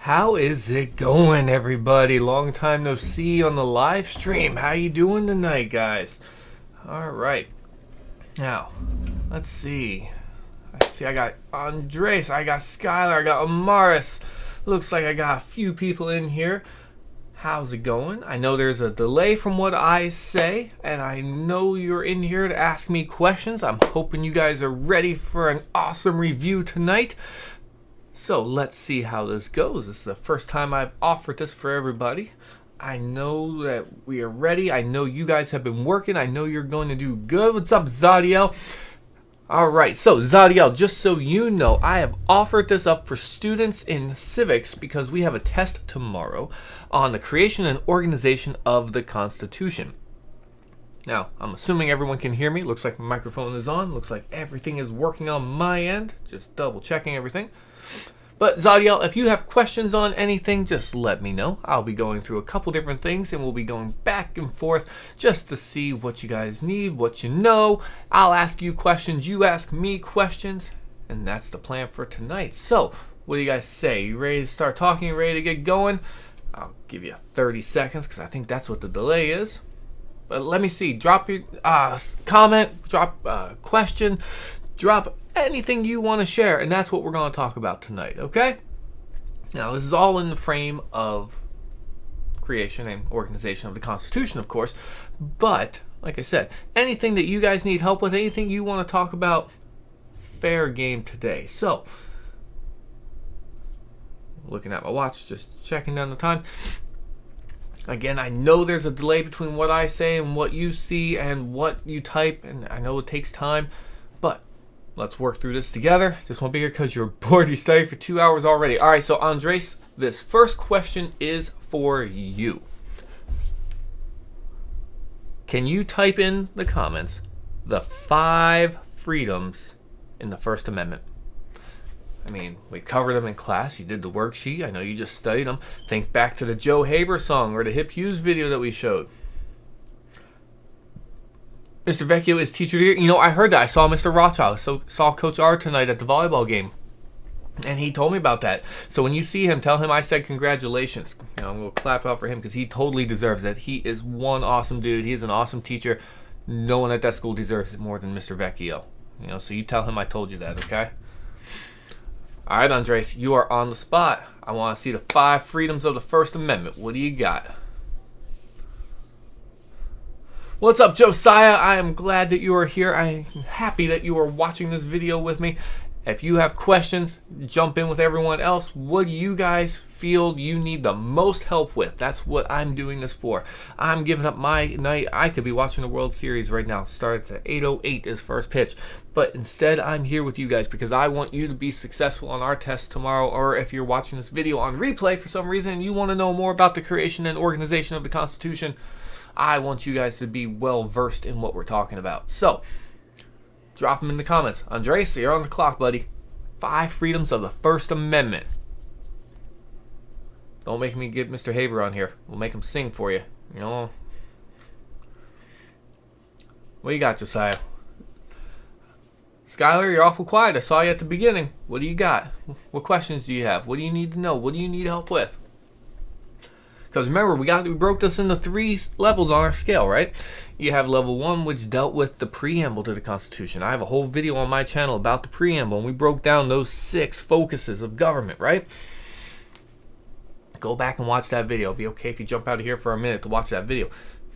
How is it going, everybody? Long time no see on the live stream. How you doing tonight, guys? All right. Now, let's see. I got Andres, I got Skylar, I got Amaris. Looks like I got a few people in here. How's it going? I know there's a delay from what I say, and I know you're in here to ask me questions. I'm hoping you guys are ready for an awesome review tonight. So let's see how this goes. This is the first time I've offered this for everybody. I know that we are ready. I know you guys have been working. I know you're going to do good. What's up, Zadiel? All right, so Zadiel, just so you know, I have offered this up for students in civics because we have a test tomorrow on the creation and organization of the Constitution. Now, I'm assuming everyone can hear me. Looks like my microphone is on. Looks like everything is working on my end. Just double checking everything. But Zadiel, if you have questions on anything, just let me know. I'll be going through a couple different things and we'll be going back and forth just to see what you guys need, what you know. I'll ask you questions, you ask me questions, and that's the plan for tonight. So, what do you guys say? You ready to start talking, ready to get going? I'll give you 30 seconds because I think that's what the delay is. But let me see. Drop your comment, drop a question, drop anything you want to share, and that's what we're going to talk about tonight, okay? Now, this is all in the frame of creation and organization of the Constitution, of course, but, like I said, anything that you guys need help with, anything you want to talk about, fair game today. So, looking at my watch, just checking down the time. Again, I know there's a delay between what I say and what you see and what you type, and I know it takes time, but let's work through this together. Just won't be here because you're bored. You studied for 2 hours already. All right, so Andres, this first question is for you. Can you type in the comments the 5 freedoms in the First Amendment? I mean, we covered them in class. You did the worksheet. I know you just studied them. Think back to the Joe Haber song or the Hip Hughes video that we showed. Mr. Vecchio is teacher of the year. You know, I heard that. I saw Mr. Rothschild. Saw Coach R tonight at the volleyball game. And he told me about that. So when you see him, tell him I said congratulations. You know, I'm going to clap out for him because he totally deserves it. He is one awesome dude. He is an awesome teacher. No one at that school deserves it more than Mr. Vecchio. You know, so you tell him I told you that, okay? All right, Andres, you are on the spot. I want to see the 5 freedoms of the First Amendment. What do you got? What's up, Josiah? I am glad that you are here. I am happy that you are watching this video with me. If you have questions, jump in with everyone else. What do you guys feel you need the most help with? That's what I'm doing this for. I'm giving up my night. I could be watching the World Series right now. It starts at 8:08 is first pitch. But instead, I'm here with you guys because I want you to be successful on our test tomorrow. Or if you're watching this video on replay for some reason and you want to know more about the creation and organization of the Constitution, I want you guys to be well versed in what we're talking about. So, drop them in the comments. Andres, you're on the clock, buddy. 5 freedoms of the First Amendment. Don't make me get Mr. Haber on here. We'll make him sing for you. You know. What do you got, Josiah? Skylar, you're awful quiet. I saw you at the beginning. What do you got? What questions do you have? What do you need to know? What do you need help with? Because remember, we broke this into 3 levels on our scale, right? You have level 1, which dealt with the preamble to the Constitution. I have a whole video on my channel about the preamble, and we broke down those 6 focuses of government, right? Go back and watch that video. It'll be okay if you jump out of here for a minute to watch that video.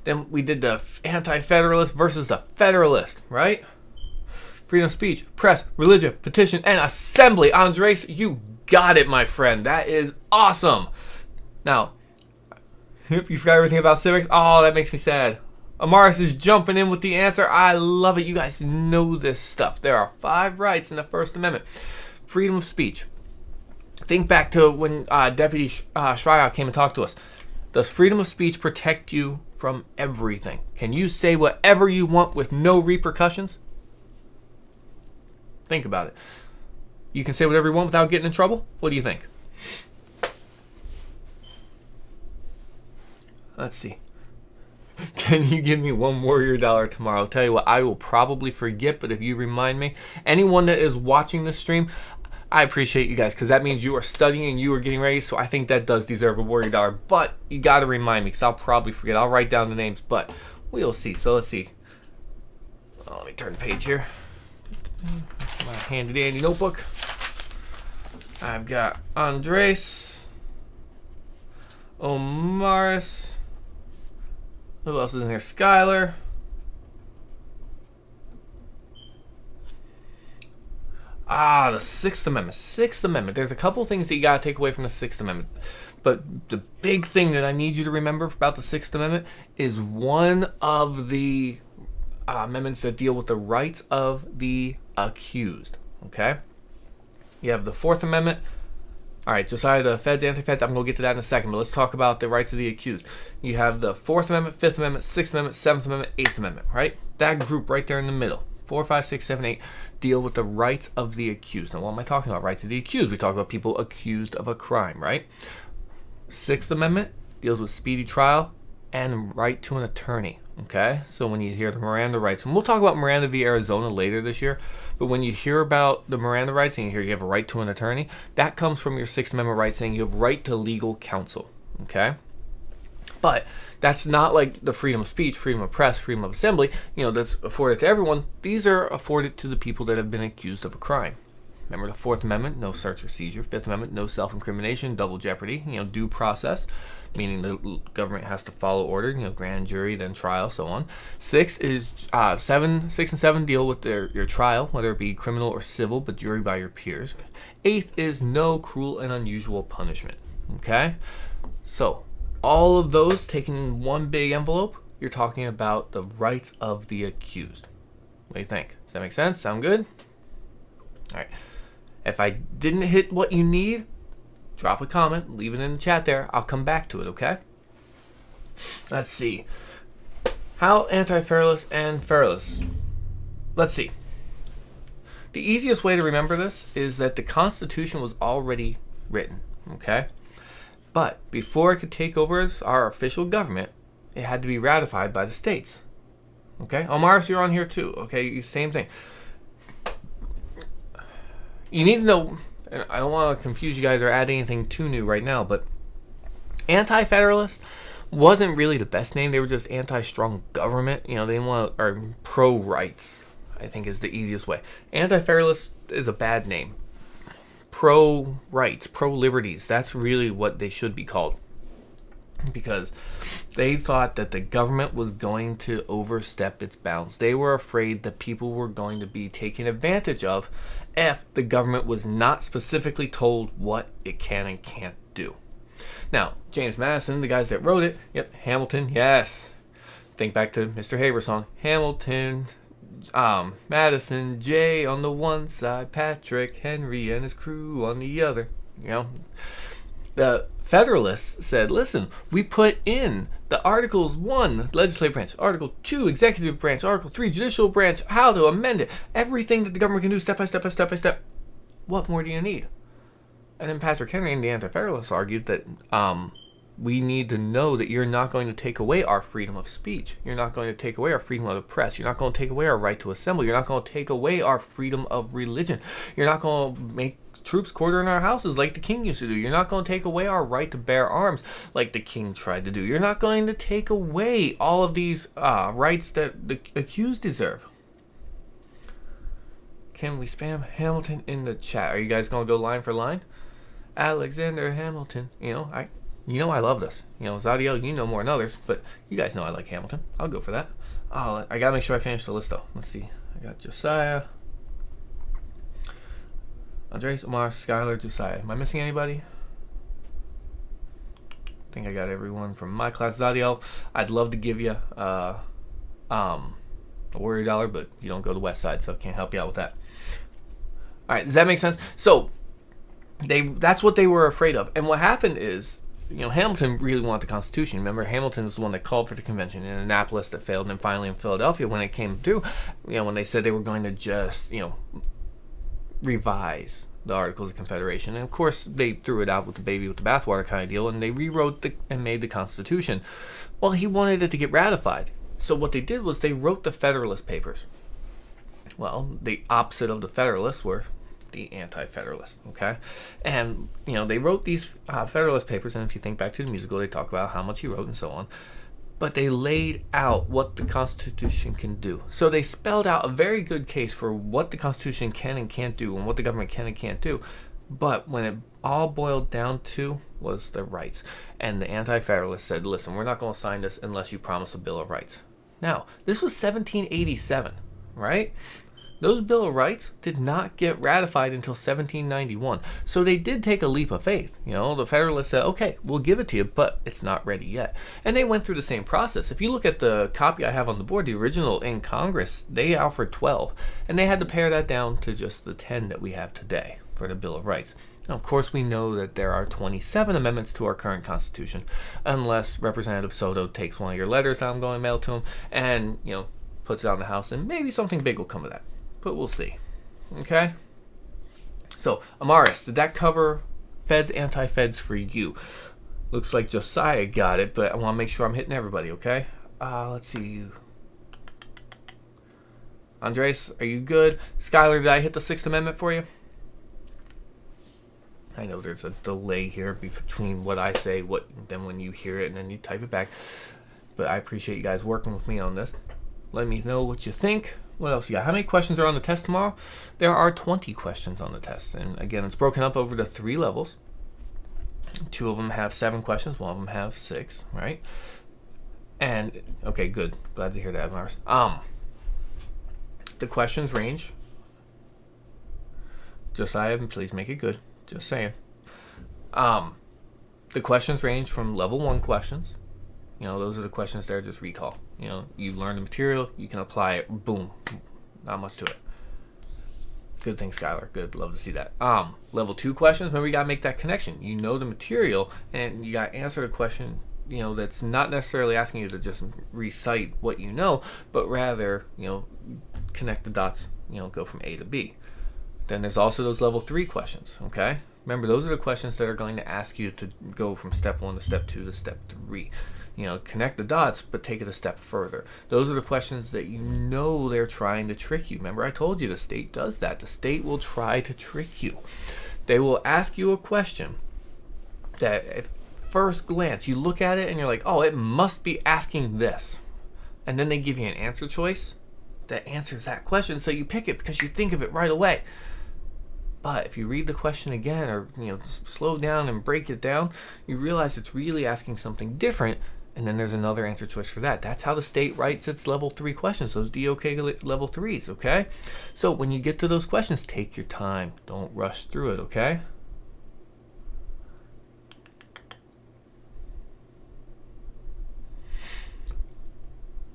Then we did the Anti-Federalist versus the Federalist, right? Freedom of speech, press, religion, petition, and assembly. Andres, you got it, my friend. That is awesome. Now, you forgot everything about civics? Oh, that makes me sad. Amaris is jumping in with the answer. I love it. You guys know this stuff. There are 5 rights in the First Amendment. Freedom of speech. Think back to when Deputy Schreier came and talked to us. Does freedom of speech protect you from everything? Can you say whatever you want with no repercussions? Think about it. You can say whatever you want without getting in trouble? What do you think? Let's see. Can you give me one Warrior Dollar tomorrow? I'll tell you what, I will probably forget, but if you remind me, anyone that is watching this stream, I appreciate you guys, because that means you are studying and you are getting ready. So I think that does deserve a Warrior Dollar. But you got to remind me, because I'll probably forget. I'll write down the names, but we'll see. So let's see. Oh, let me turn the page here. My handy dandy notebook. I've got Andres, Omaris. Who else is in here? Skylar. The Sixth Amendment. Sixth Amendment. There's a couple things that you got to take away from the Sixth Amendment. But the big thing that I need you to remember about the Sixth Amendment is one of the amendments that deal with the rights of the accused. Okay? You have the Fourth Amendment. All right, Josiah, the feds, anti-feds, I'm going to get to that in a second, but let's talk about the rights of the accused. You have the Fourth Amendment, Fifth Amendment, Sixth Amendment, Seventh Amendment, Eighth Amendment, right? That group right there in the middle, 4, 5, 6, 7, 8, deal with the rights of the accused. Now, what am I talking about? Rights of the accused. We talk about people accused of a crime, right? Sixth Amendment deals with speedy trial and right to an attorney, okay? So when you hear the Miranda Rights, and we'll talk about Miranda v. Arizona later this year, but when you hear about the Miranda Rights and you hear you have a right to an attorney, that comes from your Sixth Amendment right saying you have right to legal counsel, okay? But that's not like the freedom of speech, freedom of press, freedom of assembly, that's afforded to everyone. These are afforded to the people that have been accused of a crime. Remember the Fourth Amendment, no search or seizure. Fifth Amendment, no self-incrimination, double jeopardy, due process, meaning the government has to follow order, grand jury, then trial, so on. Six and seven deal with your trial, whether it be criminal or civil, but jury by your peers. Eighth is no cruel and unusual punishment, okay? So, all of those taken in one big envelope, you're talking about the rights of the accused. What do you think? Does that make sense? Sound good? All right. If I didn't hit what you need, drop a comment, leave it in the chat there. I'll come back to it, okay? Let's see. How Anti-Federalist and Federalist. Let's see. The easiest way to remember this is that the Constitution was already written, okay? But before it could take over as our official government, it had to be ratified by the states. Okay? Omaris, you're on here too. Okay? Same thing. You need to know, and I don't want to confuse you guys or add anything too new right now, but Anti-Federalist wasn't really the best name. They were just anti-strong government. They want or pro-rights, I think is the easiest way. Anti-Federalist is a bad name. Pro-rights, pro-liberties, that's really what they should be called. Because they thought that the government was going to overstep its bounds. They were afraid that people were going to be taken advantage of if the government was not specifically told what it can and can't do. Now, James Madison, the guys that wrote it, Hamilton, yes. Think back to Mr. Haver's song, Hamilton, Madison, Jay on the one side, Patrick, Henry, and his crew on the other. The Federalists said, listen, we put in the Articles 1, legislative branch, Article 2, executive branch, Article 3, judicial branch, how to amend it, everything that the government can do step by step by step by step. What more do you need? And then Patrick Henry and the Anti-Federalists argued that we need to know that you're not going to take away our freedom of speech. You're not going to take away our freedom of the press. You're not going to take away our right to assemble. You're not going to take away our freedom of religion. You're not going to make troops quarter in our houses like the king used to do. You're not going to take away our right to bear arms like the king tried to do. You're not going to take away all of these rights that the accused deserve. Can we spam Hamilton in the chat? Are you guys going to go line for line? Alexander Hamilton. I love this. Zadiel, you know more than others, but you guys know I like Hamilton. I'll go for that. I gotta make sure I finish the list though. Let's see. I got Josiah, Andres, Omar, Skylar, Josiah. Am I missing anybody? I think I got everyone from my class. Zadiel, I'd love to give you a Warrior Dollar, but you don't go to the West Side, so I can't help you out with that. All right, does that make sense? So that's what they were afraid of. And what happened is, Hamilton really wanted the Constitution. Remember, Hamilton was the one that called for the convention in Annapolis that failed, and then finally in Philadelphia when it came through, when they said they were going to just, revise the Articles of Confederation. And of course, they threw it out with the baby with the bathwater kind of deal, and they rewrote and made the Constitution. Well, he wanted it to get ratified. So what they did was they wrote the Federalist Papers. Well, the opposite of the Federalists were the Anti-Federalist, okay? And, they wrote these Federalist Papers, and if you think back to the musical, they talk about how much he wrote and so on. But they laid out what the Constitution can do. So they spelled out a very good case for what the Constitution can and can't do and what the government can and can't do. But when it all boiled down to was the rights. And the Anti-Federalists said, listen, we're not going to sign this unless you promise a Bill of Rights. Now, this was 1787, right? Those Bill of Rights did not get ratified until 1791. So they did take a leap of faith. The Federalists said, okay, we'll give it to you, but it's not ready yet. And they went through the same process. If you look at the copy I have on the board, the original in Congress, they offered 12. And they had to pare that down to just the 10 that we have today for the Bill of Rights. Now, of course, we know that there are 27 amendments to our current Constitution, unless Representative Soto takes one of your letters that I'm going to mail to him and, puts it out in the House, and maybe something big will come of that. But we'll see. Okay? So, Amaris, did that cover Feds, Anti-Feds for you? Looks like Josiah got it, but I want to make sure I'm hitting everybody, okay? Let's see. Andres, are you good? Skylar, did I hit the Sixth Amendment for you? I know there's a delay here between what I say, then when you hear it, and then you type it back. But I appreciate you guys working with me on this. Let me know what you think. What else you got? How many questions are on the test tomorrow? There are 20 questions on the test. And again, it's broken up over the 3 levels. 2 of them have 7 questions. 1 of them have 6, right? And, okay, good. Glad to hear that, Mars. The questions range. Josiah, please make it good. Just saying. The questions range from level 1 questions. Those are the questions that are just recall. You learn the material, you can apply it, boom. Not much to it. Good thing, Skylar. Good. Love to see that. Level 2 questions, remember you gotta make that connection. You know the material, and you gotta answer the question, that's not necessarily asking you to just recite what you know, but rather, connect the dots, go from A to B. Then there's also those level 3 questions, okay? Remember, those are the questions that are going to ask you to go from step 1 to step 2 to step 3. Connect the dots, but take it a step further. Those are the questions that they're trying to trick you. Remember, I told you the state does that. The state will try to trick you. They will ask you a question that at first glance, you look at it and you're like, oh, it must be asking this. And then they give you an answer choice that answers that question, so you pick it because you think of it right away. But if you read the question again, or slow down and break it down, you realize it's really asking something different, and then there's another answer choice for that. That's how the state writes its level 3 questions, those DOK level 3s, okay? So when you get to those questions, take your time. Don't rush through it, okay?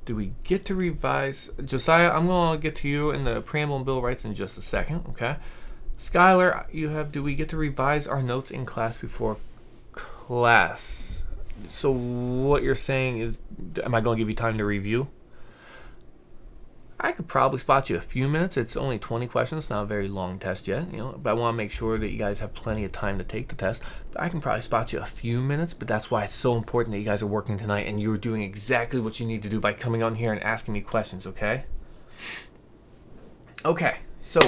Do we get to revise? Josiah, I'm going to get to you in the Preamble and Bill of Rights in just a second, okay? Skylar, do we get to revise our notes in class before class? So what you're saying is, am I going to give you time to review? I could probably spot you a few minutes. It's only 20 questions, not a very long test yet, but I want to make sure that you guys have plenty of time to take the test. But I can probably spot you a few minutes, but that's why it's so important that you guys are working tonight and you're doing exactly what you need to do by coming on here and asking me questions, okay? Okay, so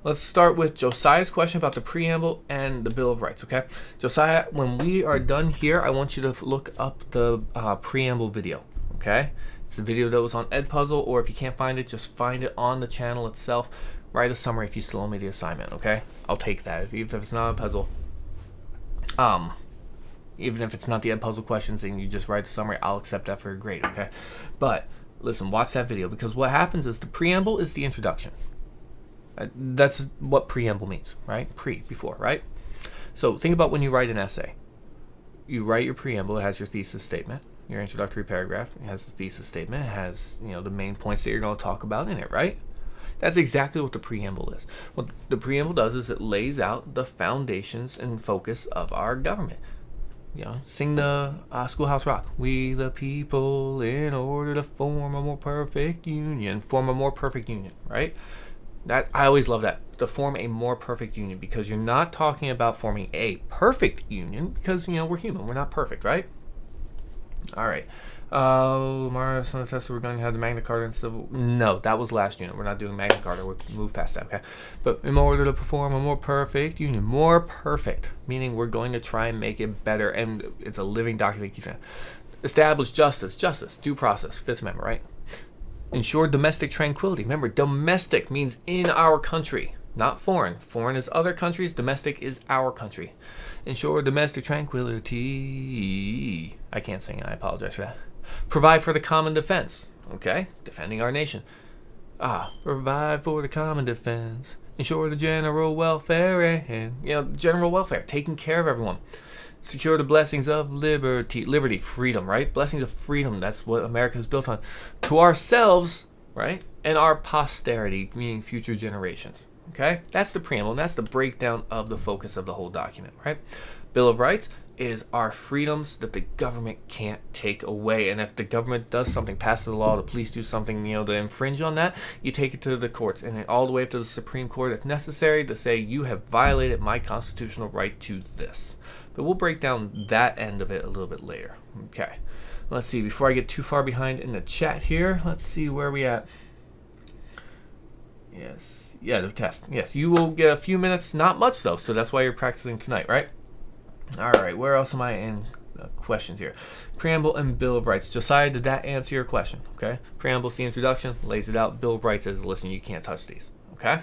let's start with Josiah's question about the preamble and the Bill of Rights, okay? Josiah, when we are done here, I want you to look up the preamble video, okay? It's a video that was on Edpuzzle, or if you can't find it, just find it on the channel itself. Write a summary if you still owe me the assignment, okay? I'll take that. Even if it's not a puzzle, even if it's not the Edpuzzle questions and you just write the summary, I'll accept that for a grade, okay? But listen, watch that video, because what happens is the preamble is the introduction. That's what preamble means, right? Before, right? So think about when you write an essay. You write your preamble, it has your thesis statement. Your introductory paragraph, it has the thesis statement, it has, the main points that you're going to talk about in it, right? That's exactly what the preamble is. What the preamble does is it lays out the foundations and focus of our government. Sing the Schoolhouse Rock. We the people, in order to form a more perfect union. Form a more perfect union, right? That I always love that. To form a more perfect union, because you're not talking about forming a perfect union, because, we're human. We're not perfect, right? All right. Marissa Tessa, we're going to have the Magna Carta and Civil. No, that was last unit. We're not doing Magna Carta. We'll move past that, okay? But in order to perform a more perfect union, more perfect, meaning we're going to try and make it better, and it's a living document. Establish justice, due process, Fifth Amendment, right? Ensure domestic tranquility. Remember, domestic means in our country, not foreign. Foreign is other countries. Domestic is our country. Ensure domestic tranquility. I can't sing it. I apologize for that. Provide for the common defense. Okay? Defending our nation. Provide for the common defense. Ensure the general welfare and, general welfare. Taking care of everyone. Secure the blessings of liberty, freedom, right? Blessings of freedom. That's what America is built on. To ourselves, right? And our posterity, meaning future generations. Okay? That's the preamble. And that's the breakdown of the focus of the whole document, right? Bill of Rights is our freedoms that the government can't take away. And if the government does something, passes a law, the police do something, to infringe on that, you take it to the courts and then all the way up to the Supreme Court if necessary to say you have violated my constitutional right to this. But we'll break down that end of it a little bit later. Okay. Let's see. Before I get too far behind in the chat here, let's see where we at. Yes. Yeah, the test. Yes, you will get a few minutes. Not much, though, so that's why you're practicing tonight, right? All right. Where else am I in questions here? Preamble and Bill of Rights. Josiah, did that answer your question? Okay. Preamble's the introduction. Lays it out. Bill of Rights says, listen, you can't touch these. Okay?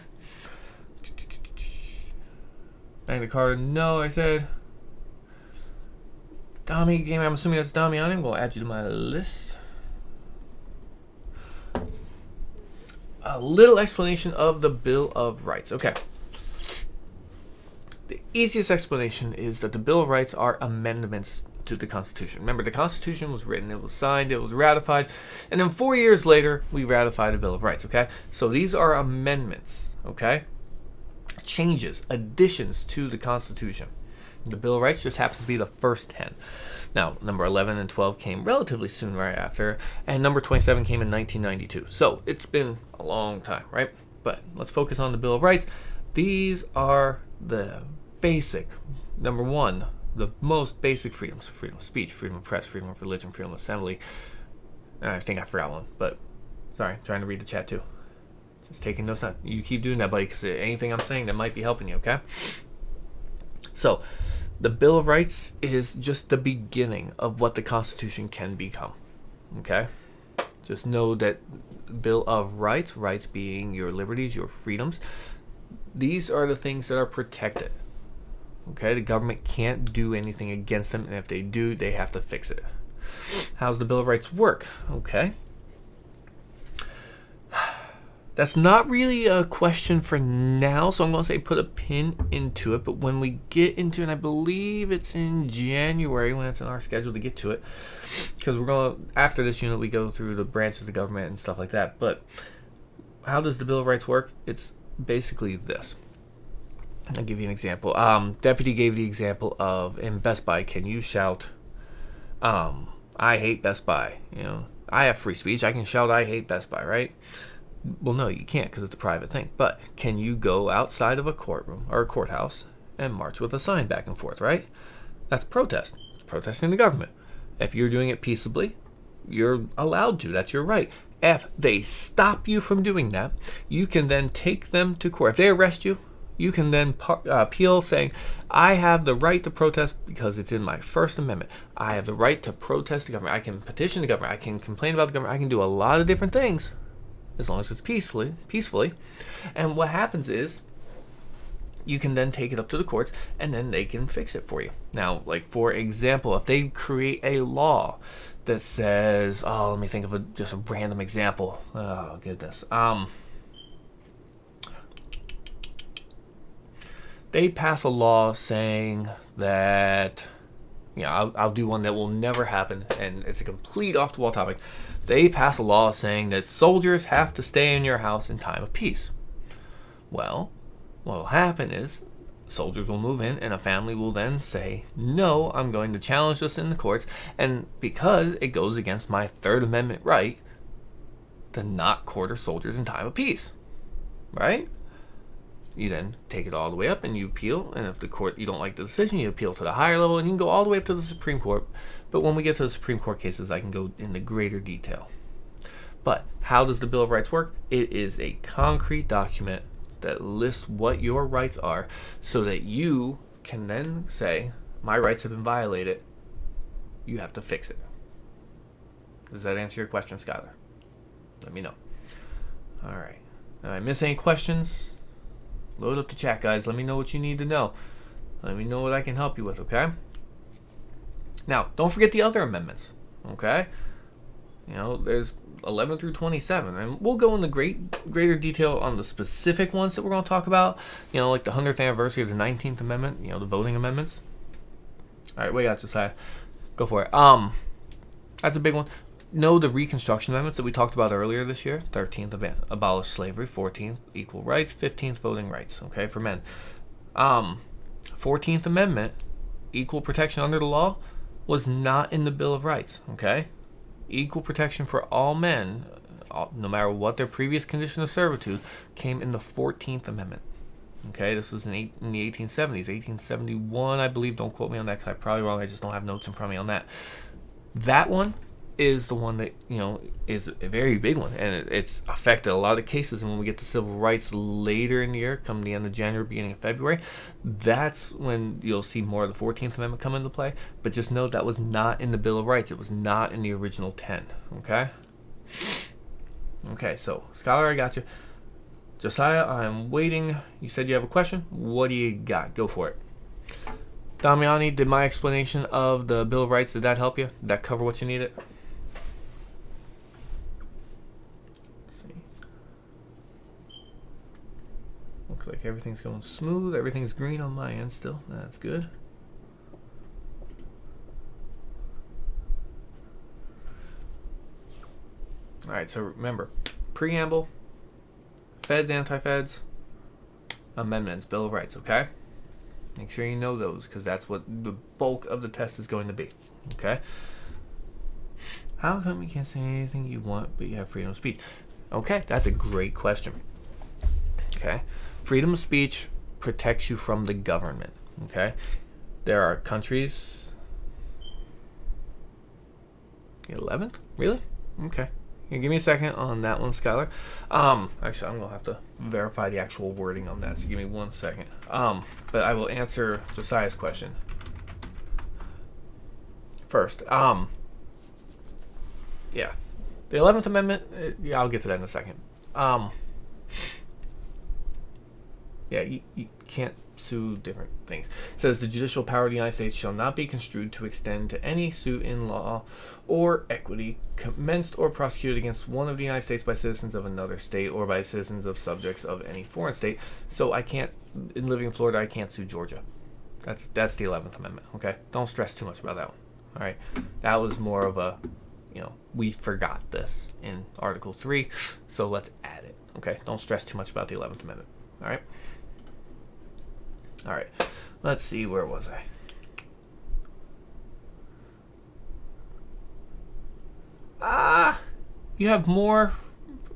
Magna Carta. No, I said... Dami game, I'm assuming that's Damiani. I'm going to add you to my list. A little explanation of the Bill of Rights. Okay. The easiest explanation is that the Bill of Rights are amendments to the Constitution. Remember, the Constitution was written, it was signed, it was ratified, and then 4 years later, we ratified the Bill of Rights, okay? So these are amendments, okay? Changes, additions to the Constitution. The Bill of Rights just happens to be the first 10. Now, number 11 and 12 came relatively soon right after, and number 27 came in 1992. So it's been a long time, right? But let's focus on the Bill of Rights. These are the basic, number one, the most basic freedoms: freedom of speech, freedom of press, freedom of religion, freedom of assembly. I think I forgot one, but sorry, I'm trying to read the chat too. Just taking notes. You keep doing that, buddy, because anything I'm saying that might be helping you, okay? So, the Bill of Rights is just the beginning of what the Constitution can become, okay? Just know that Bill of Rights, rights being your liberties, your freedoms, these are the things that are protected, okay? The government can't do anything against them, and if they do, they have to fix it. How's the Bill of Rights work? Okay. That's not really a question for now, so I'm going to say put a pin into it. But when we get into it, and I believe it's in January when it's in our schedule to get to it, because we're going to, after this unit, we go through the branches of the government and stuff like that. But how does the Bill of Rights work? It's basically this. I'll give you an example. Deputy gave the example of in Best Buy, can you shout, I hate Best Buy? I have free speech. I can shout, I hate Best Buy, right? Well, no, you can't because it's a private thing. But can you go outside of a courtroom or a courthouse and march with a sign back and forth, right? That's protest. It's protesting the government. If you're doing it peaceably, you're allowed to. That's your right. If they stop you from doing that, you can then take them to court. If they arrest you, you can then appeal saying, I have the right to protest because it's in my First Amendment. I have the right to protest the government. I can petition the government. I can complain about the government. I can do a lot of different things as long as it's peacefully. And what happens is you can then take it up to the courts and then they can fix it for you. Now, like for example, if they create a law that says, let me think of just a random example. Oh, goodness. They pass a law saying that, I'll do one that will never happen, and it's a complete off-the-wall topic. They pass a law saying that soldiers have to stay in your house in time of peace. Well, what will happen is soldiers will move in, and a family will then say, no, I'm going to challenge this in the courts, and because it goes against my Third Amendment right to not quarter soldiers in time of peace, right? You then take it all the way up and you appeal, and if the court, you don't like the decision, you appeal to the higher level, and you can go all the way up to the Supreme Court. But when we get to the Supreme Court cases, I can go into greater detail. But how does the Bill of Rights work? It is a concrete document that lists what your rights are so that you can then say, my rights have been violated, you have to fix it. Does that answer your question, Skylar? Let me know. All right. Did I miss any questions? Load up the chat, guys. Let me know what you need to know. Let me know what I can help you with, okay? Now, don't forget the other amendments, okay? You know, there's 11 through 27, and we'll go into greater detail on the specific ones that we're going to talk about, you know, like the 100th anniversary of the 19th Amendment, you know, the voting amendments. All right, what you got, Josiah? Go for it. That's a big one. No, the Reconstruction Amendments that we talked about earlier this year. 13th, abolish slavery. 14th, equal rights. 15th, voting rights, okay, for men. 14th Amendment, equal protection under the law, was not in the Bill of Rights, okay? Equal protection for all men, no matter what their previous condition of servitude, came in the 14th Amendment. Okay, this was in the 1870s, 1871, I believe. Don't quote me on that because I'm probably wrong. I just don't have notes in front of me on that. That one is the one that, you know, is a very big one, and it's affected a lot of cases. And when we get to civil rights later in the year, come the end of January, beginning of February, that's when you'll see more of the 14th Amendment come into play. But just note that was not in the Bill of Rights. It was not in the original 10. Okay? Okay, so, Scholar, I got you. Josiah, I'm waiting. You said you have a question. What do you got? Go for it. Damiani, did my explanation of the Bill of Rights, did that help you? Did that cover what you needed? Let's see. Looks like everything's going smooth. Everything's green on my end still. That's good. Alright, so remember, Preamble, Feds, Anti-Feds, Amendments, Bill of Rights, okay? Make sure you know those, because that's what the bulk of the test is going to be, okay? How come you can't say anything you want, but you have freedom of speech? Okay, that's a great question, okay? Freedom of speech protects you from the government, okay? There are countries... The 11th? Really? Okay. Give me a second on that one, Skylar. Actually, I'm going to have to verify the actual wording on that, so give me 1 second. But I will answer Josiah's question first. Yeah. The 11th Amendment, yeah, I'll get to that in a second. Yeah, you can't sue different things. It says the judicial power of the United States shall not be construed to extend to any suit in law or equity commenced or prosecuted against one of the United States by citizens of another state or by citizens of subjects of any foreign state. So I can't, in living in Florida, I can't sue Georgia. That's the 11th Amendment, okay? Don't stress too much about that one, all right? That was more of a, you know, we forgot this in Article 3, so let's add it, okay? Don't stress too much about the 11th Amendment, all right? All right, let's see, where was I? You have more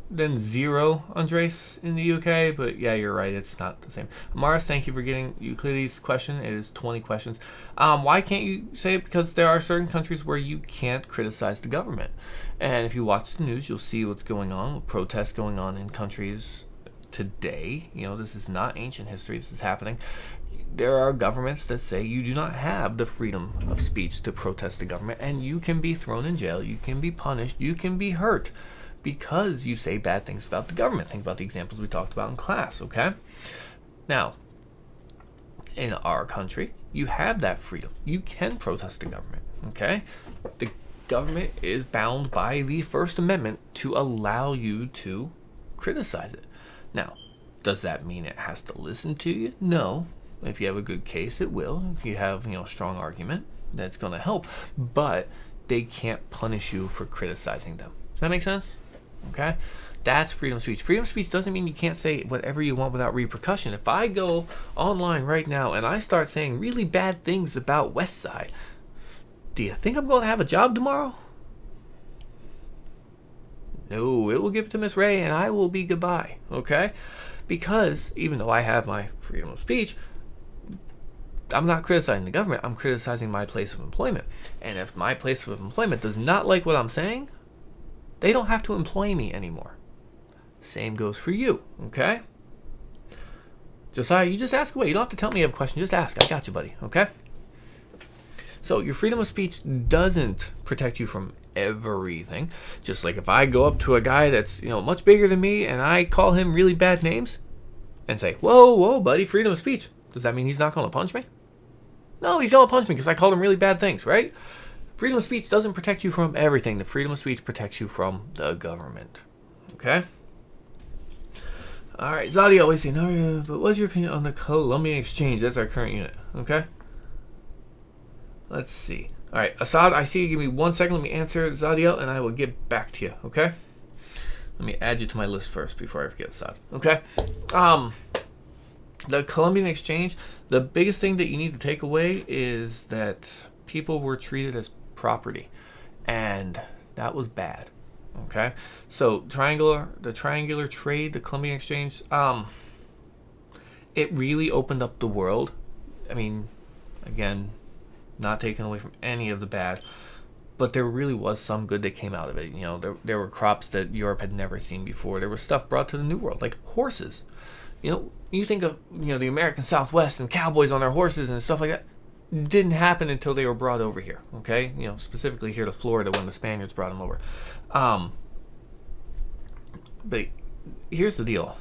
than 0, Andres, in the UK, but yeah, you're right, it's not the same. Amaris, thank you for getting Euclides' question. It is 20 questions. Why can't you say it? Because there are certain countries where you can't criticize the government. And if you watch the news, you'll see what's going on, protests going on in countries today. You know, this is not ancient history, this is happening. There are governments that say you do not have the freedom of speech to protest the government, and you can be thrown in jail, you can be punished, you can be hurt because you say bad things about the government. Think about the examples we talked about in class, okay? Now, in our country, you have that freedom. You can protest the government, okay? The government is bound by the First Amendment to allow you to criticize it. Now, does that mean it has to listen to you? No. If you have a good case, it will. If you have, you know, a strong argument, that's going to help. But they can't punish you for criticizing them. Does that make sense? Okay? That's freedom of speech. Freedom of speech doesn't mean you can't say whatever you want without repercussion. If I go online right now and I start saying really bad things about West Side, do you think I'm going to have a job tomorrow? No, it will give it to Miss Ray and I will be goodbye. Okay? Because even though I have my freedom of speech, I'm not criticizing the government. I'm criticizing my place of employment. And if my place of employment does not like what I'm saying, they don't have to employ me anymore. Same goes for you, okay? Josiah, you just ask away. You don't have to tell me you have a question. Just ask. I got you, buddy, okay? So your freedom of speech doesn't protect you from everything. Just like if I go up to a guy that's, much bigger than me and I call him really bad names and say, whoa, buddy, freedom of speech. Does that mean he's not going to punch me? No, he's going to punch me because I called him really bad things, right? Freedom of speech doesn't protect you from everything. The freedom of speech protects you from the government. Okay? All right, Zadi always saying, no, but what's your opinion on the Columbian Exchange? That's our current unit. Okay? Let's see. All right, Assad, I see you. Give me 1 second. Let me answer Zadiel, and I will get back to you. Okay? Let me add you to my list first before I forget Assad. Okay? The Columbian Exchange, the biggest thing that you need to take away is that people were treated as property, and that was bad. Okay, so the triangular trade, the Columbian Exchange, it really opened up the world. I mean, again, not taken away from any of the bad, but there really was some good that came out of it. There were crops that Europe had never seen before. There was stuff brought to the New World, like horses. You think of the American Southwest and cowboys on their horses and stuff like that. Didn't happen until they were brought over here. Okay, specifically here to Florida when the Spaniards brought them over. But here's the deal.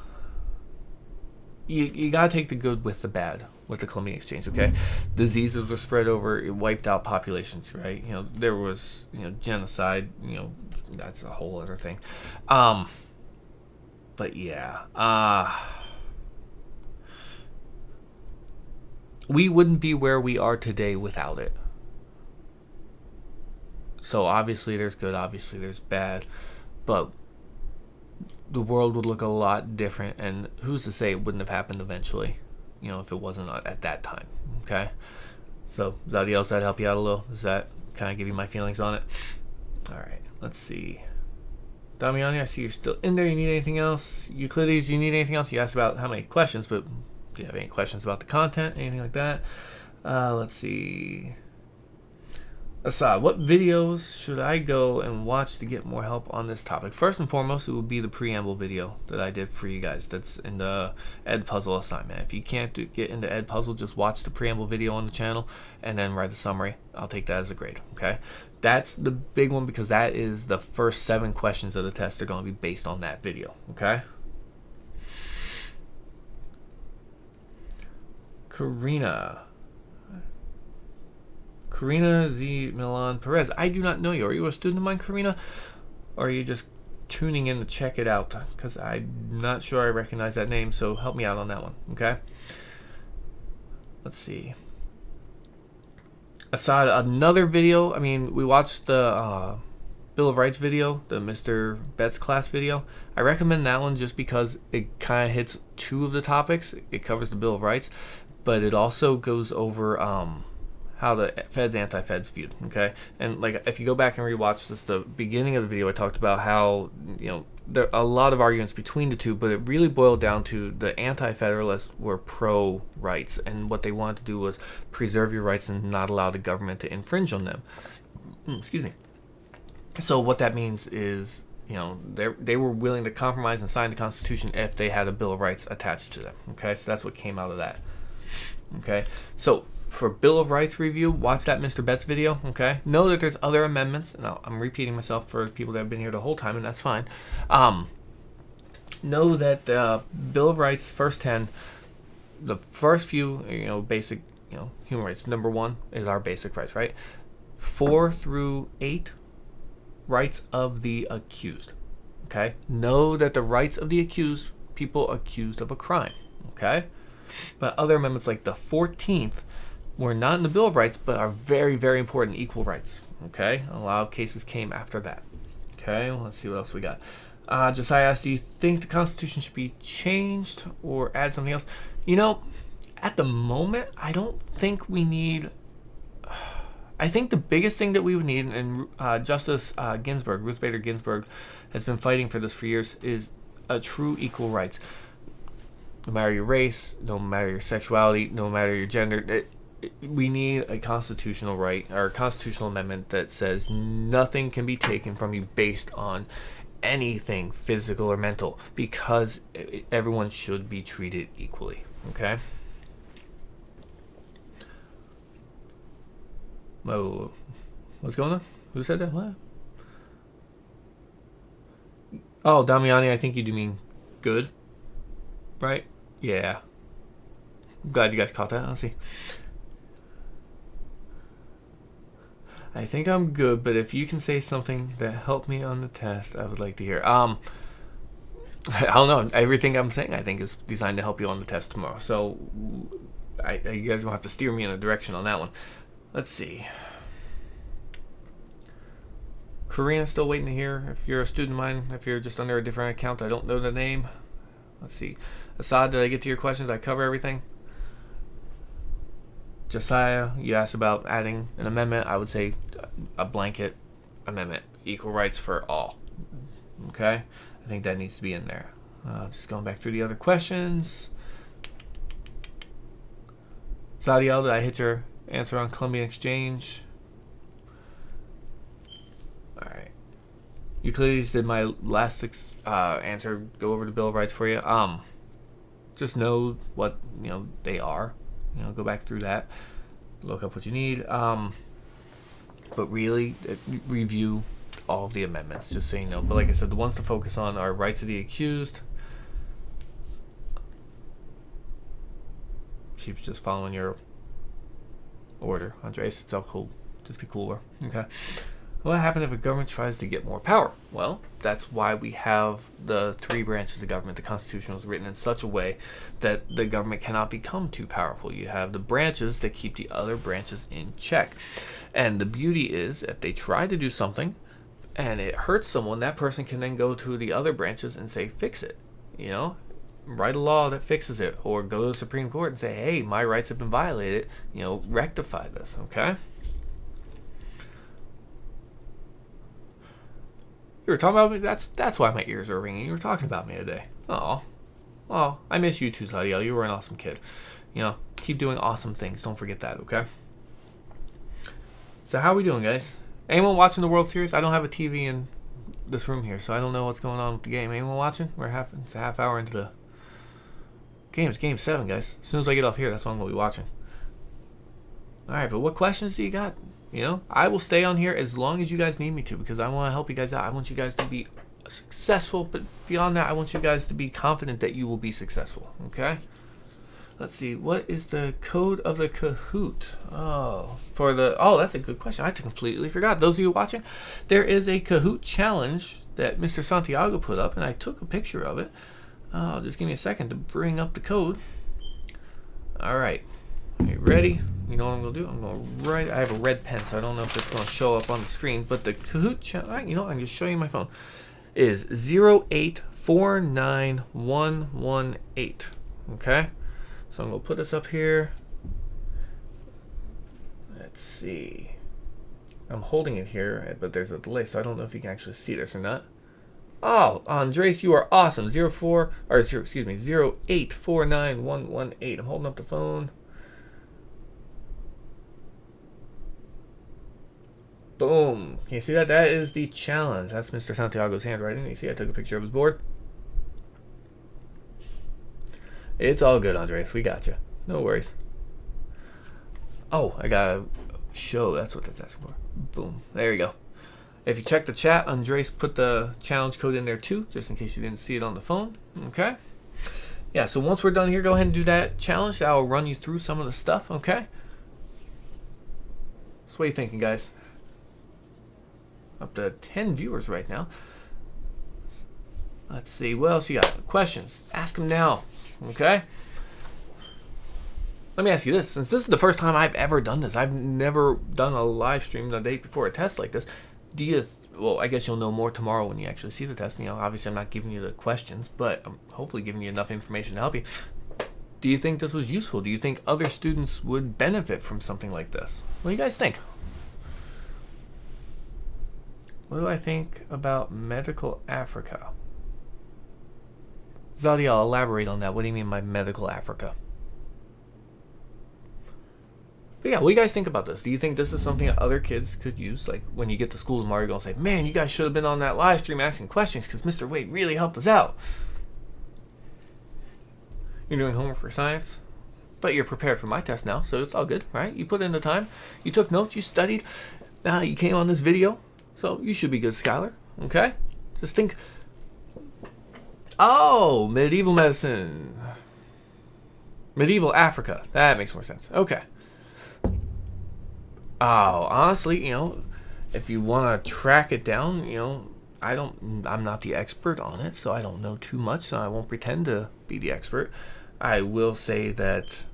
You gotta take the good with the bad with the Columbian Exchange. Okay, diseases were spread over. It wiped out populations. Right. There was genocide. That's a whole other thing. But yeah. We wouldn't be where we are today without it. So obviously there's good, obviously there's bad, but the world would look a lot different, and who's to say it wouldn't have happened eventually, if it wasn't at that time, okay? So, Zadiel, does that help you out a little? Does that kind of give you my feelings on it? All right, let's see. Damiani, I see you're still in there. You need anything else? Euclides, you need anything else? You asked about how many questions, but do you have any questions about the content, anything like that? Let's see. Assad, what videos should I go and watch to get more help on this topic? First and foremost, it would be the preamble video that I did for you guys. That's in the Ed Puzzle assignment. If you can't get into Ed Puzzle, just watch the preamble video on the channel and then write a summary. I'll take that as a grade, okay? That's the big one because that is the first 7 questions of the test are going to be based on that video, okay? Karina Z. Milan Perez. I do not know you. Are you a student of mine, Karina? Or are you just tuning in to check it out? Because I'm not sure I recognize that name, so help me out on that one, okay? Let's see. Assad, another video. I mean, we watched the Bill of Rights video, the Mr. Betts class video. I recommend that one just because it kind of hits 2 of the topics. It covers the Bill of Rights, but it also goes over how the Feds, anti-Feds viewed, okay? And like, if you go back and rewatch this, the beginning of the video, I talked about how, there are a lot of arguments between the two, but it really boiled down to the Anti-Federalists were pro-rights, and what they wanted to do was preserve your rights and not allow the government to infringe on them. Excuse me. So what that means is, they were willing to compromise and sign the Constitution if they had a Bill of Rights attached to them, okay? So that's what came out of that, okay? So for Bill of Rights review, watch that Mr. Betts video, okay? Know that there's other amendments, and I'm repeating myself for people that have been here the whole time, and that's fine. Know that the Bill of Rights, first 10, the first few, basic, human rights. Number 1 is our basic rights, right? 4 through 8, rights of the accused, okay? Know that the rights of the accused, people accused of a crime, okay? But other amendments like the 14th, were not in the Bill of Rights, but are very, very important equal rights, okay? A lot of cases came after that, okay? Let's see what else we got. Josiah asked, do you think the Constitution should be changed or add something else? At the moment, I don't think we need... I think the biggest thing that we would need, and Justice Ginsburg, Ruth Bader Ginsburg, has been fighting for this for years, is a true equal rights. no matter your race, no matter your sexuality, no matter your gender. We need a constitutional right or a constitutional amendment that says nothing can be taken from you based on anything physical or mental, because everyone should be treated equally. Okay? Whoa. What's going on? Who said that? What? Oh, Damiani, I think you do mean good. Right? Yeah. I'm glad you guys caught that. Let's see. I think I'm good, but if you can say something that helped me on the test, I would like to hear. I don't know. Everything I'm saying, I think, is designed to help you on the test tomorrow. So, you guys will have to steer me in a direction on that one. Let's see. Karina's still waiting to hear. If you're a student of mine, if you're just under a different account, I don't know the name. Let's see. Assad, did I get to your questions? Did I cover everything? Josiah, you asked about adding an amendment. I would say a blanket amendment. Equal rights for all. Okay? I think that needs to be in there. Just going back through the other questions. Zadiel, did I hit your answer on Columbian Exchange? Alright. Euclides, did my last answer go over the Bill of Rights for you? Just know what, they are. Go back through that, look up what you need, but really review all of the amendments, just so you know. But like I said, the ones to focus on are rights of the accused. Keeps just following your order, Andres. It's all cool. Just be cooler. Okay. What happens if a government tries to get more power? Well, that's why we have the three branches of government. The Constitution was written in such a way that the government cannot become too powerful. You have the branches that keep the other branches in check. And the beauty is, if they try to do something and it hurts someone, that person can then go to the other branches and say, fix it. Write a law that fixes it. Or go to the Supreme Court and say, hey, my rights have been violated. Rectify this, okay? You were talking about me? That's why my ears are ringing. You were talking about me today. Oh, I miss you too, Zadiel. You were an awesome kid. Keep doing awesome things. Don't forget that, okay? So how are we doing, guys? Anyone watching the World Series? I don't have a TV in this room here, so I don't know what's going on with the game. Anyone watching? It's a half hour into the game. It's Game 7, guys. As soon as I get off here, that's what I'm going to be watching. All right, but what questions do you got? I will stay on here as long as you guys need me to, because I want to help you guys out. I want you guys to be successful, but beyond that, I want you guys to be confident that you will be successful, okay? Let's see. What is the code of the Kahoot? That's a good question. I completely forgot. Those of you watching, there is a Kahoot challenge that Mr. Santiago put up, and I took a picture of it. Just give me a second to bring up the code. All right. Are you ready? You know what I'm going to do? I'm going to write. I have a red pen, so I don't know if it's going to show up on the screen. But the Kahoot challenge, I can just show you my phone, is 0849118. Okay? So I'm going to put this up here. Let's see. I'm holding it here, but there's a delay, so I don't know if you can actually see this or not. Oh, Andres, you are awesome. 0849118. I'm holding up the phone. Boom. Can you see that? That is the challenge. That's Mr. Santiago's handwriting. You see I took a picture of his board. It's all good, Andres. We got you. No worries. Oh, I got to show. That's what that's asking for. Boom. There you go. If you check the chat, Andres put the challenge code in there too, just in case you didn't see it on the phone. Okay? Yeah, so once we're done here, go ahead and do that challenge. I'll run you through some of the stuff, okay? So what are you thinking, guys? Up to 10 viewers right now. Let's see. What else you got? Questions. Ask them now. Okay? Let me ask you this. Since this is the first time I've ever done this, I've never done a live stream the day before a test like this. I guess you'll know more tomorrow when you actually see the test. Obviously I'm not giving you the questions, but I'm hopefully giving you enough information to help you. Do you think this was useful? Do you think other students would benefit from something like this? What do you guys think? What do I think about medical Africa? Zadiel, elaborate on that. What do you mean by medical Africa? But yeah, what do you guys think about this? Do you think this is something that other kids could use? Like when you get to school tomorrow, you're going to say, man, you guys should have been on that live stream asking questions because Mr. Wade really helped us out. You're doing homework for science, but you're prepared for my test now, so it's all good, right? You put in the time, you took notes, you studied, now you came on this video, so you should be a good scholar, okay? Just think, oh, medieval medicine, medieval Africa, that makes more sense, okay. Oh, honestly, if you want to track it down, I'm not the expert on it, so I don't know too much, so I won't pretend to be the expert. I will say that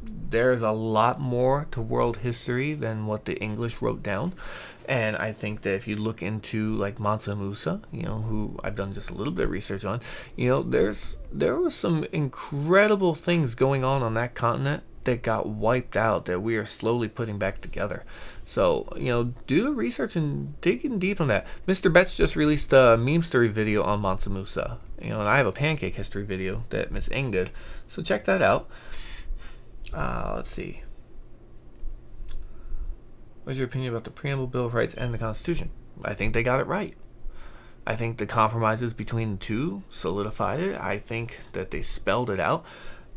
there's a lot more to world history than what the English wrote down. And I think that if you look into like Mansa Musa, who I've done just a little bit of research on, there was some incredible things going on that continent that got wiped out that we are slowly putting back together. So, do the research and dig in deep on that. Mr. Betts just released a meme story video on Mansa Musa. And I have a pancake history video that Miss Eng did. So check that out. Let's see. What's your opinion about the Preamble, Bill of Rights, and the Constitution? I think they got it right. I think the compromises between the two solidified it. I think that they spelled it out.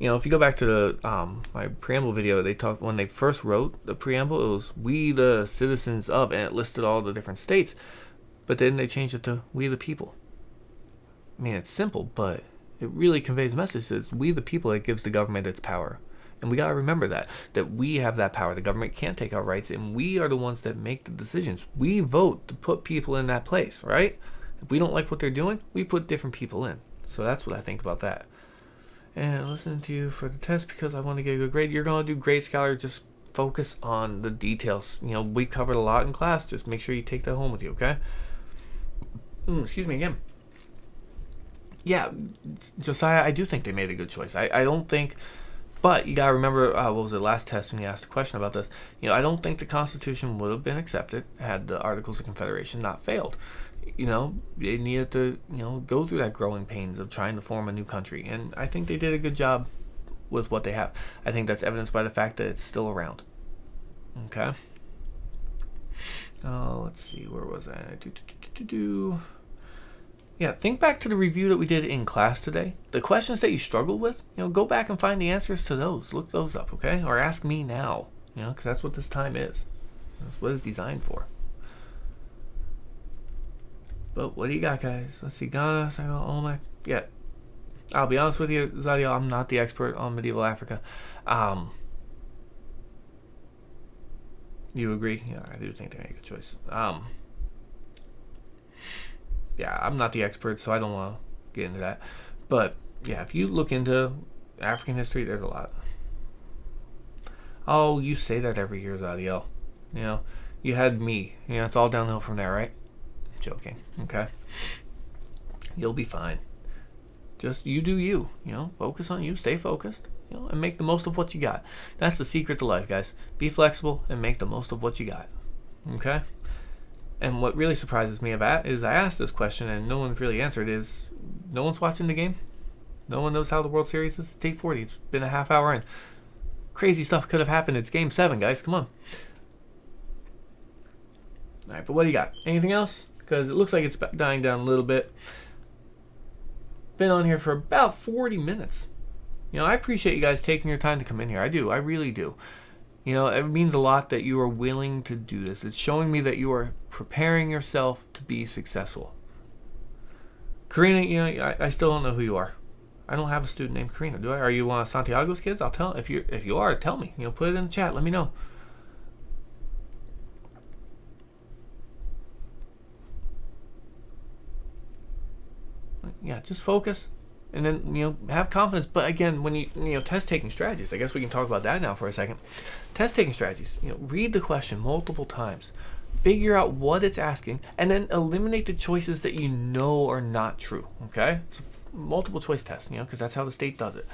If you go back to the my preamble video, they talked when they first wrote the preamble, it was "We the citizens of," and it listed all the different states. But then they changed it to "We the people." I mean, it's simple, but it really conveys a message. It's we the people that gives the government its power, and we gotta remember that we have that power. The government can't take our rights, and we are the ones that make the decisions. We vote to put people in that place, right? If we don't like what they're doing, we put different people in. So that's what I think about that. And listen to you for the test because I want to get a good grade. You're going to do great, scholar. Just focus on the details. We covered a lot in class. Just make sure you take that home with you, okay? Excuse me again. Yeah, Josiah, I do think they made a good choice. I don't think... But you got to remember, what was the last test when you asked a question about this? I don't think the Constitution would have been accepted had the Articles of Confederation not failed. They needed to, go through that growing pains of trying to form a new country. And I think they did a good job with what they have. I think that's evidenced by the fact that it's still around. Okay? Let's see, where was I? Yeah, think back to the review that we did in class today. The questions that you struggled with, go back and find the answers to those. Look those up, okay? Or ask me now, because that's what this time is. That's what it's designed for. But what do you got, guys? Let's see. Ghana, Senegal, Olmec. Yeah. I'll be honest with you, Zadiel, I'm not the expert on medieval Africa. You agree? Yeah, I do think they made a good choice. Yeah, I'm not the expert, so I don't want to get into that. But, yeah, if you look into African history, there's a lot. Oh, you say that every year, Zadiel. You had me. It's all downhill from there, right? Joking, okay? You'll be fine. Just you do you, focus on you, stay focused, and make the most of what you got. That's the secret to life, guys. Be flexible and make the most of what you got, okay? And what really surprises me about is I asked this question and no one's really answered is, no one's watching the game? No one knows how the World Series is? It's 8:40, it's been a half hour in. Crazy stuff could have happened. It's Game 7, guys, come on. Alright, but what do you got? Anything else? Because it looks like it's dying down a little bit. Been on here for about 40 minutes. I appreciate you guys taking your time to come in here. I do. I really do. It means a lot that you are willing to do this. It's showing me that you are preparing yourself to be successful. Karina, I still don't know who you are. I don't have a student named Karina, do I? Are you one of Santiago's kids? I'll tell. If you are, tell me. Put it in the chat. Let me know. Yeah, just focus, and then have confidence. But again, when you test taking strategies, I guess we can talk about that now for a second. Test taking strategies. Read the question multiple times, figure out what it's asking, and then eliminate the choices that are not true. Okay, it's a multiple choice test. Because that's how the state does it.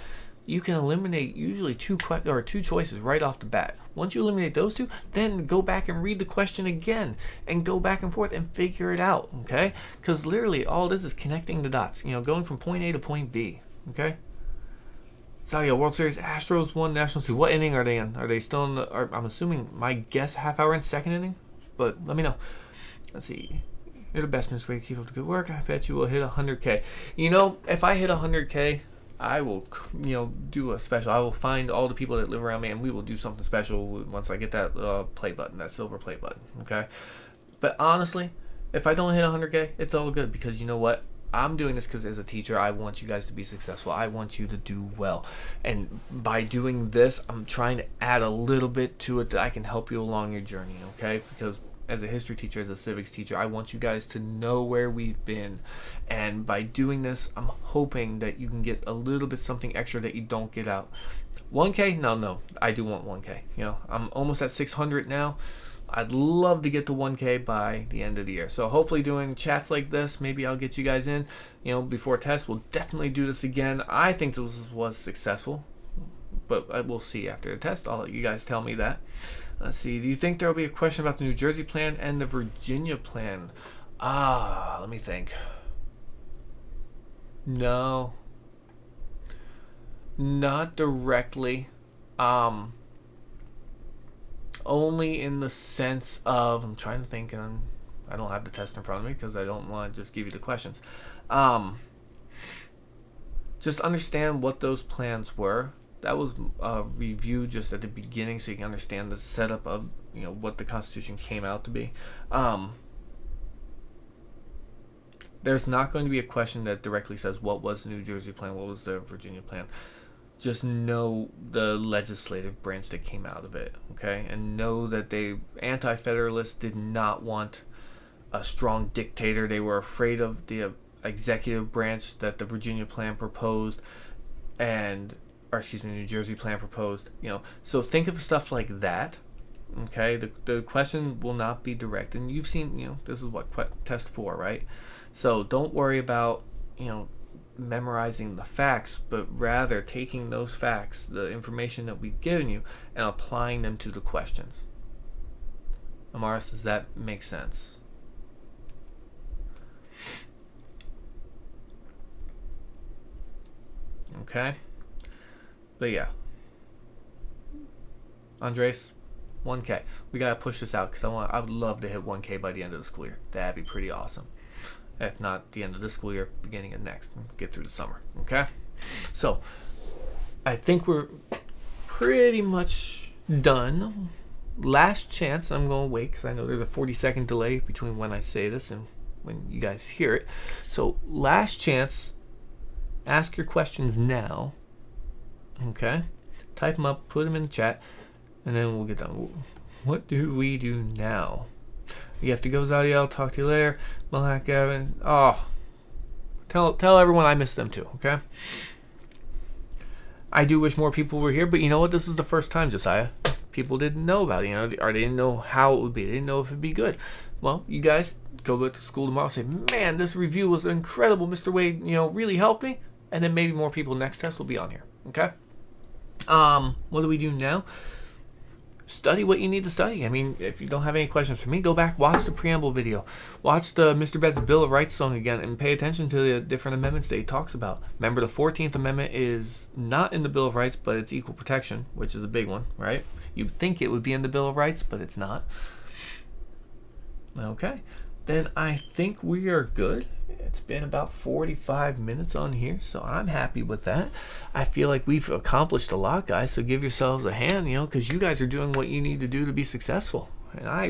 you can eliminate usually two choices right off the bat. Once you eliminate those two, then go back and read the question again and go back and forth and figure it out, okay? Because literally all this is connecting the dots, going from point A to point B, okay? So yeah, World Series, Astros won, Nationals 2. What inning are they in? Are they still in the, I'm assuming, my guess, half hour in second inning? But let me know. Let's see. You're the best, Miss Wade. Keep up the good work. I bet you will hit 100K. If I hit 100K, I will, do a special. I will find all the people that live around me, and we will do something special once I get that play button, that silver play button, okay? But honestly, if I don't hit 100K, it's all good, because you know what? I'm doing this because as a teacher, I want you guys to be successful. I want you to do well. And by doing this, I'm trying to add a little bit to it that I can help you along your journey, okay? Because as a history teacher, as a civics teacher, I want you guys to know where we've been. And by doing this, I'm hoping that you can get a little bit something extra that you don't get out. 1K? No. I do want 1K. I'm almost at 600 now. I'd love to get to 1K by the end of the year. So hopefully doing chats like this, maybe I'll get you guys in, before test. We'll definitely do this again. I think this was successful, but we'll see after the test. I'll let you guys tell me that. Let's see. Do you think there will be a question about the New Jersey plan and the Virginia plan? Let me think. No. Not directly. Only in the sense of, I'm trying to think, and I don't have the test in front of me because I don't want to just give you the questions. Just understand what those plans were. That was a review just at the beginning, so you can understand the setup of what the Constitution came out to be. There's not going to be a question that directly says what was the New Jersey plan, what was the Virginia plan. Just know the legislative branch that came out of it, okay? And know that Anti-Federalists did not want a strong dictator. They were afraid of the executive branch that the Virginia plan proposed, New Jersey plan proposed. So think of stuff like that, okay? The question will not be direct, and you've seen, this is what test 4, right? So don't worry about, memorizing the facts, but rather taking those facts, the information that we've given you, and applying them to the questions. Amaris, does that make sense? Okay. But yeah. Andres, 1K. We gotta push this out because I would love to hit 1K by the end of the school year. That'd be pretty awesome. If not the end of this school year, beginning of next. Get through the summer, okay? So, I think we're pretty much done. Last chance, I'm going to wait because I know there's a 40-second delay between when I say this and when you guys hear it. So, last chance, ask your questions now, okay? Type them up, put them in the chat, and then we'll get done. What do we do now? You have to go, Zadiel. Talk to you later. Malak, Gavin. Oh, tell everyone I miss them too, okay? I do wish more people were here, but you know what? This is the first time, Josiah. People didn't know about it, or they didn't know how it would be. They didn't know if it'd be good. Well, you guys go back to school tomorrow and say, man, this review was incredible. Mr. Wade, really helped me. And then maybe more people next test will be on here, okay? What do we do now? Study what you need to study. I mean, if you don't have any questions for me, go back, watch the preamble video. Watch the Mr. Bed's Bill of Rights song again and pay attention to the different amendments that he talks about. Remember, the 14th Amendment is not in the Bill of Rights, but it's equal protection, which is a big one, right? You'd think it would be in the Bill of Rights, but it's not. Okay. Then I think we are good. It's been about 45 minutes on here, so I'm happy with that. I feel like we've accomplished a lot, guys, so give yourselves a hand, because you guys are doing what you need to do to be successful. And I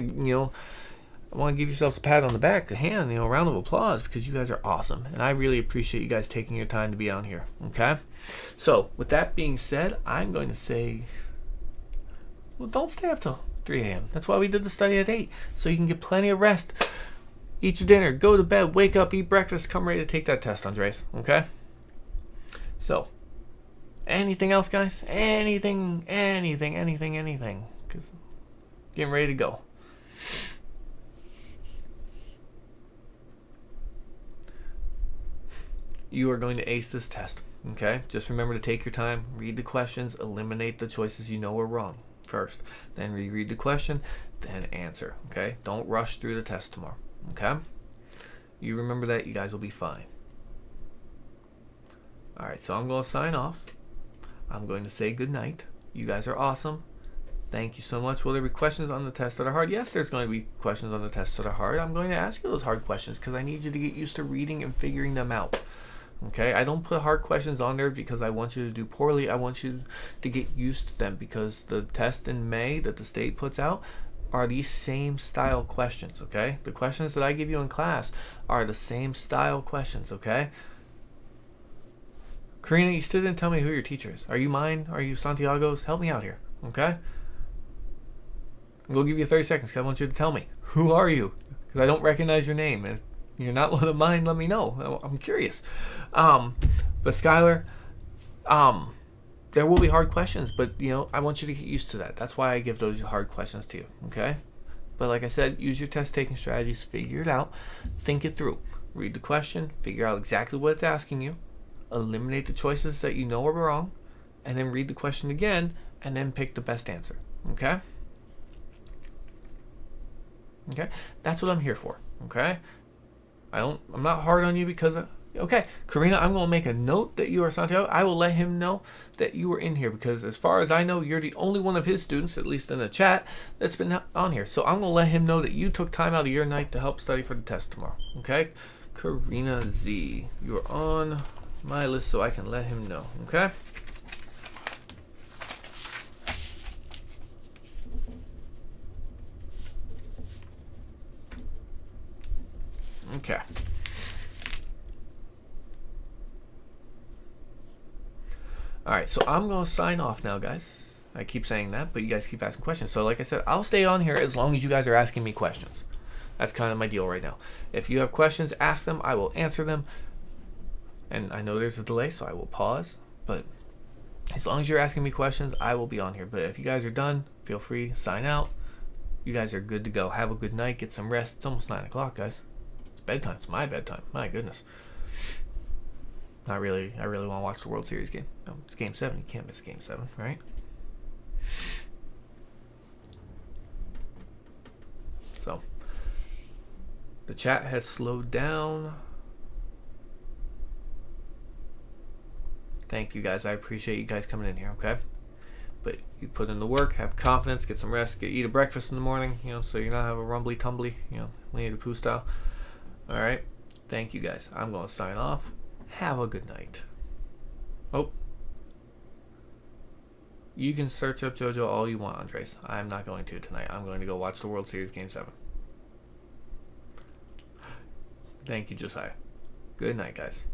want to give yourselves a pat on the back, a hand, a round of applause, because you guys are awesome. And I really appreciate you guys taking your time to be on here, okay? So, with that being said, I'm going to say, well, don't stay up till 3 a.m. That's why we did the study at 8, so you can get plenty of rest. Eat your dinner, go to bed, wake up, eat breakfast, come ready to take that test, Andres, okay? So, anything else, guys? Anything, because getting ready to go. You are going to ace this test. Okay? Just remember to take your time, read the questions, eliminate the choices you know are wrong first. Then reread the question, then answer. Okay? Don't rush through the test tomorrow. Okay? You remember that, you guys will be fine. Alright, so I'm going to sign off. I'm going to say good night. You guys are awesome. Thank you so much. Will there be questions on the test that are hard? Yes, there's going to be questions on the test that are hard. I'm going to ask you those hard questions because I need you to get used to reading and figuring them out. Okay? I don't put hard questions on there because I want you to do poorly. I want you to get used to them because the test in May that the state puts out are these same style questions. Okay? The questions that I give you in class are the same style questions. Okay? Karina, you still didn't tell me who your teacher is. Are you mine? Are you Santiago's? Help me out here. Okay? I'm going to give you 30 seconds because I want you to tell me. Who are you? Because I don't recognize your name. And if you're not one of mine, let me know. I'm curious. But Skylar, there will be hard questions, but I want you to get used to that. That's why I give those hard questions to you. Okay? But like I said, use your test taking strategies, figure it out, think it through. Read the question, figure out exactly what it's asking you, eliminate the choices that you know are wrong, and then read the question again, and then pick the best answer. Okay? Okay? That's what I'm here for. Okay? I'm not hard on you because okay, Karina, I'm going to make a note that you are Santiago. I will let him know that you were in here because as far as I know, you're the only one of his students, at least in the chat, that's been on here. So I'm going to let him know that you took time out of your night to help study for the test tomorrow. Okay? Karina Z, you're on my list so I can let him know. Okay? Okay. Alright, so I'm going to sign off now, guys. I keep saying that, but you guys keep asking questions. So like I said, I'll stay on here as long as you guys are asking me questions. That's kind of my deal right now. If you have questions, ask them. I will answer them. And I know there's a delay, so I will pause. But as long as you're asking me questions, I will be on here. But if you guys are done, feel free, sign out. You guys are good to go. Have a good night. Get some rest. It's almost 9 o'clock, guys. It's bedtime. It's my bedtime. My goodness. Not really. I really want to watch the World Series game. It's Game 7. You can't miss Game 7, right? So, the chat has slowed down. Thank you, guys. I appreciate you guys coming in here, okay? But you put in the work, have confidence, get some rest, eat a breakfast in the morning, so you're not have a rumbly tumbly, Winnie the Pooh style. All right. Thank you, guys. I'm going to sign off. Have a good night. Oh. You can search up JoJo all you want, Andres. I'm not going to tonight. I'm going to go watch the World Series Game 7. Thank you, Josiah. Good night, guys.